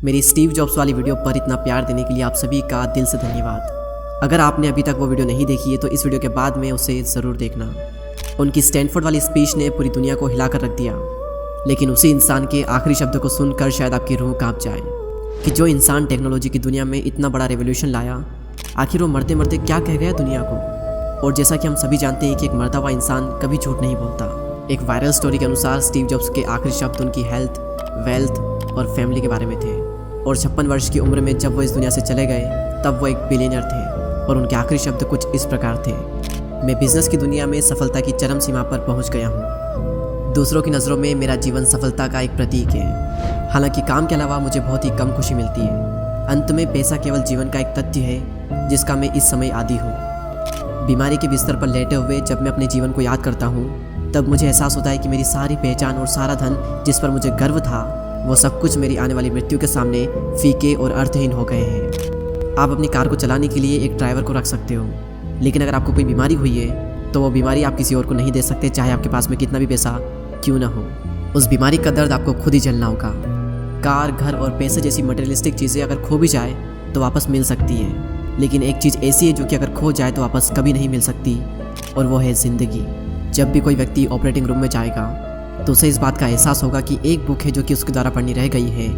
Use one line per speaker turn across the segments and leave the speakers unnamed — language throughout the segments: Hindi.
मेरी स्टीव जॉब्स वाली वीडियो पर इतना प्यार देने के लिए आप सभी का दिल से धन्यवाद। अगर आपने अभी तक वो वीडियो नहीं देखी है तो इस वीडियो के बाद में उसे ज़रूर देखना। उनकी स्टैनफोर्ड वाली स्पीच ने पूरी दुनिया को हिला कर रख दिया, लेकिन उसी इंसान के आखिरी शब्द को सुनकर शायद आपकी रूह कांप जाए कि जो इंसान टेक्नोलॉजी की दुनिया में इतना बड़ा रेवोल्यूशन लाया, आखिर वो मरते मरते क्या कह गया दुनिया को। और जैसा कि हम सभी जानते हैं कि एक मरता हुआ इंसान कभी झूठ नहीं बोलता। एक वायरल स्टोरी के अनुसार स्टीव जॉब्स के आखिरी शब्द उनकी हेल्थ, वेल्थ और फैमिली के बारे में थे। और 56 वर्ष की उम्र में जब वो इस दुनिया से चले गए तब वो एक बिलियनर थे और उनके आखिरी शब्द कुछ इस प्रकार थे: मैं बिजनेस की दुनिया में सफलता की चरम सीमा पर पहुंच गया हूं। दूसरों की नज़रों में मेरा जीवन सफलता का एक प्रतीक है। हालांकि काम के अलावा मुझे बहुत ही कम खुशी मिलती है। अंत में पैसा केवल जीवन का एक तथ्य है जिसका मैं इस समय आदी हूँ। बीमारी के बिस्तर पर लेटे हुए जब मैं अपने जीवन को याद करता हूँ तब मुझे एहसास होता है कि मेरी सारी पहचान और सारा धन जिस पर मुझे गर्व था, वो सब कुछ मेरी आने वाली मृत्यु के सामने फीके और अर्थहीन हो गए हैं। आप अपनी कार को चलाने के लिए एक ड्राइवर को रख सकते हो, लेकिन अगर आपको कोई बीमारी हुई है तो वो बीमारी आप किसी और को नहीं दे सकते, चाहे आपके पास में कितना भी पैसा क्यों ना हो। उस बीमारी का दर्द आपको खुद ही झेलना होगा। कार, घर और पैसे जैसी मटेरियलिस्टिक चीज़ें अगर खो भी जाए तो वापस मिल सकती है, लेकिन एक चीज़ ऐसी है जो कि अगर खो जाए तो वापस कभी नहीं मिल सकती, और वो है ज़िंदगी। जब भी कोई व्यक्ति ऑपरेटिंग रूम में जाएगा तो उसे इस बात का एहसास होगा कि एक बुक है जो कि उसके द्वारा पढ़नी रह गई है,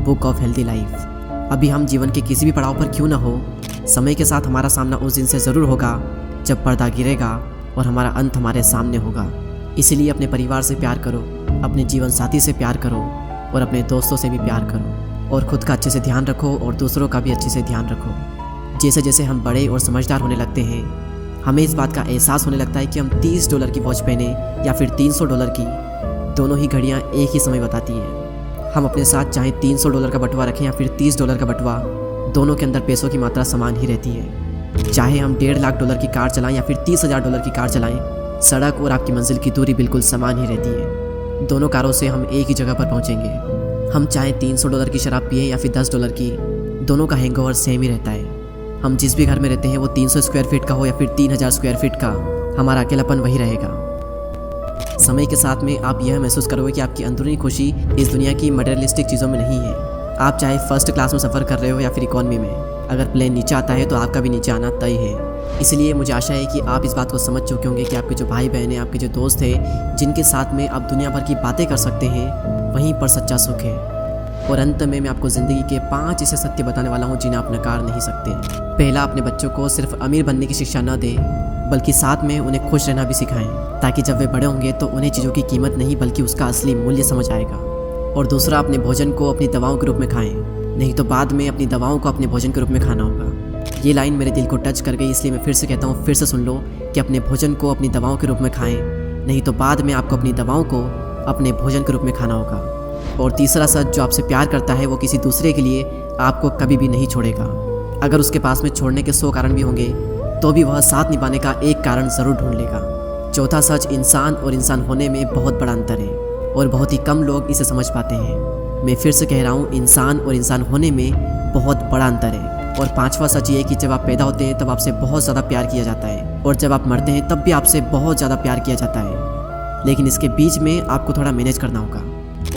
बुक ऑफ हेल्दी लाइफ। अभी हम जीवन के किसी भी पड़ाव पर क्यों ना हो, समय के साथ हमारा सामना उस दिन से ज़रूर होगा जब पर्दा गिरेगा और हमारा अंत हमारे सामने होगा। इसलिए अपने परिवार से प्यार करो, अपने जीवन साथी से प्यार करो और अपने दोस्तों से भी प्यार करो, और ख़ुद का अच्छे से ध्यान रखो और दूसरों का भी अच्छे से ध्यान रखो। जैसे जैसे हम बड़े और समझदार होने लगते हैं, हमें इस बात का एहसास होने लगता है कि हम $30 की वॉच पहने या फिर $300 की, दोनों ही घड़ियाँ एक ही समय बताती हैं। हम अपने साथ चाहे $300 का बटुआ रखें या फिर $30 का बटुआ, दोनों के अंदर पैसों की मात्रा समान ही रहती है। चाहे हम $1.5 लाख की कार चलाएं या फिर $30,000 की कार चलाएं, सड़क और आपकी मंजिल की दूरी बिल्कुल समान ही रहती है। दोनों कारों से हम एक ही जगह पर पहुंचेंगे। हम चाहे $300 की शराब पिए या फिर $10 की, दोनों का हैंगओवर सेम ही रहता है। हम जिस भी घर में रहते हैं वो 300 स्क्वायर फीट का हो या फिर 3000 स्क्वायर फीट का, हमारा अकेलापन वही रहेगा। समय के साथ में आप यह महसूस करोगे कि आपकी अंदरूनी खुशी इस दुनिया की मटेरियलिस्टिक चीज़ों में नहीं है। आप चाहे फर्स्ट क्लास में सफ़र कर रहे हो या फिर इकॉनमी में, अगर प्लेन नीचे आता है तो आपका भी नीचे आना तय है। इसलिए मुझे आशा है कि आप इस बात को समझ चुके होंगे कि आपके जो भाई बहन हैं, आपके जो दोस्त हैं, जिनके साथ में आप दुनिया भर की बातें कर सकते हैं, वहीं पर सच्चा सुख है। और अंत में मैं आपको ज़िंदगी के 5 ऐसे सत्य बताने वाला हूँ जिन्हें आप नकार नहीं सकते। पहला, अपने बच्चों को सिर्फ अमीर बनने की शिक्षा न दें, बल्कि साथ में उन्हें खुश रहना भी सिखाएं, ताकि जब वे बड़े होंगे तो उन्हें चीज़ों की कीमत नहीं बल्कि उसका असली मूल्य समझ आएगा। और दूसरा, अपने भोजन को अपनी दवाओं के रूप में खाएं, नहीं तो बाद में अपनी दवाओं को अपने भोजन के रूप में खाना होगा। ये लाइन मेरे दिल को टच कर गई, इसलिए मैं फिर से कहता हूँ, फिर से सुन लो कि अपने भोजन को अपनी दवाओं के रूप में खाएं, नहीं तो बाद में आपको अपनी दवाओं को अपने भोजन के रूप में खाना होगा। और तीसरा सच, जो आपसे प्यार करता है वो किसी दूसरे के लिए आपको कभी भी नहीं छोड़ेगा। अगर उसके पास में छोड़ने के 100 कारण भी होंगे तो भी वह साथ निभाने का एक कारण ज़रूर ढूंढ लेगा। चौथा सच, इंसान और इंसान होने में बहुत बड़ा अंतर है और बहुत ही कम लोग इसे समझ पाते हैं। मैं फिर से कह रहा हूँ, इंसान और इंसान होने में बहुत बड़ा अंतर है। और पांचवा सच ये कि जब आप पैदा होते हैं तब आपसे बहुत ज़्यादा प्यार किया जाता है, और जब आप मरते हैं तब भी आपसे बहुत ज़्यादा प्यार किया जाता है। लेकिन इसके बीच में आपको थोड़ा मैनेज करना होगा।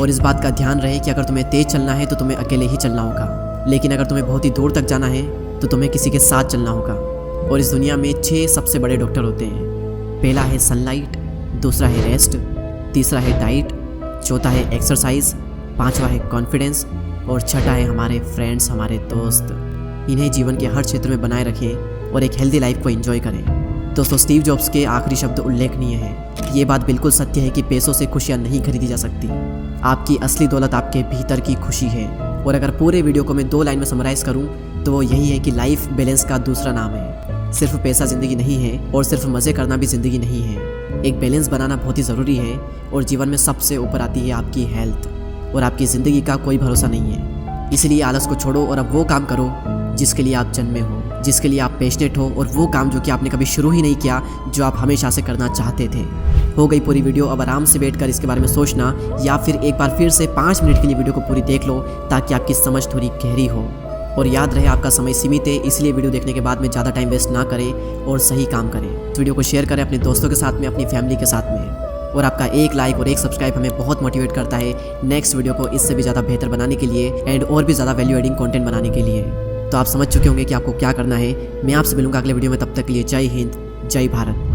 और इस बात का ध्यान रहे कि अगर तुम्हें तेज़ चलना है तो तुम्हें अकेले ही चलना होगा, लेकिन अगर तुम्हें बहुत ही दूर तक जाना है तो तुम्हें किसी के साथ चलना होगा। और इस दुनिया में 6 सबसे बड़े डॉक्टर होते हैं। पहला है सनलाइट, दूसरा है रेस्ट, तीसरा है डाइट, चौथा है एक्सरसाइज, पांचवा है कॉन्फिडेंस और छठा है हमारे फ्रेंड्स, हमारे दोस्त। इन्हें जीवन के हर क्षेत्र में बनाए रखें और एक हेल्दी लाइफ को एंजॉय करें। दोस्तों, स्टीव जॉब्स के आखिरी शब्द उल्लेखनीय हैं। ये बात बिल्कुल सत्य है कि पैसों से खुशियाँ नहीं खरीदी जा सकती। आपकी असली दौलत आपके भीतर की खुशी है। और अगर पूरे वीडियो को मैं 2 लाइन में समराइज़ करूँ तो वो यही है कि लाइफ बैलेंस का दूसरा नाम है। सिर्फ पैसा ज़िंदगी नहीं है और सिर्फ मज़े करना भी ज़िंदगी नहीं है। एक बैलेंस बनाना बहुत ही ज़रूरी है। और जीवन में सबसे ऊपर आती है आपकी हेल्थ, और आपकी ज़िंदगी का कोई भरोसा नहीं है। इसलिए आलस को छोड़ो और अब वो काम करो जिसके लिए आप जन्मे हो, जिसके लिए आप पैशनेट हो, और वो काम जो कि आपने कभी शुरू ही नहीं किया, जो आप हमेशा से करना चाहते थे। हो गई पूरी वीडियो। अब आराम से बैठकर इसके बारे में सोचना, या फिर एक बार फिर से 5 मिनट के लिए वीडियो को पूरी देख लो ताकि आपकी समझ थोड़ी गहरी हो। और याद रहे, आपका समय सीमित है, इसलिए वीडियो देखने के बाद में ज़्यादा टाइम वेस्ट ना करें और सही काम करें। वीडियो को शेयर करें अपने दोस्तों के साथ में, अपनी फैमिली के साथ में। और आपका एक लाइक और एक सब्सक्राइब हमें बहुत मोटिवेट करता है नेक्स्ट वीडियो को इससे भी ज़्यादा बेहतर बनाने के लिए एंड और भी ज़्यादा वैल्यू एडिंग कंटेंट बनाने के लिए। तो आप समझ चुके होंगे कि आपको क्या करना है। मैं आपसे मिलूंगा अगले वीडियो में, तब तक के लिए जय हिंद, जय भारत।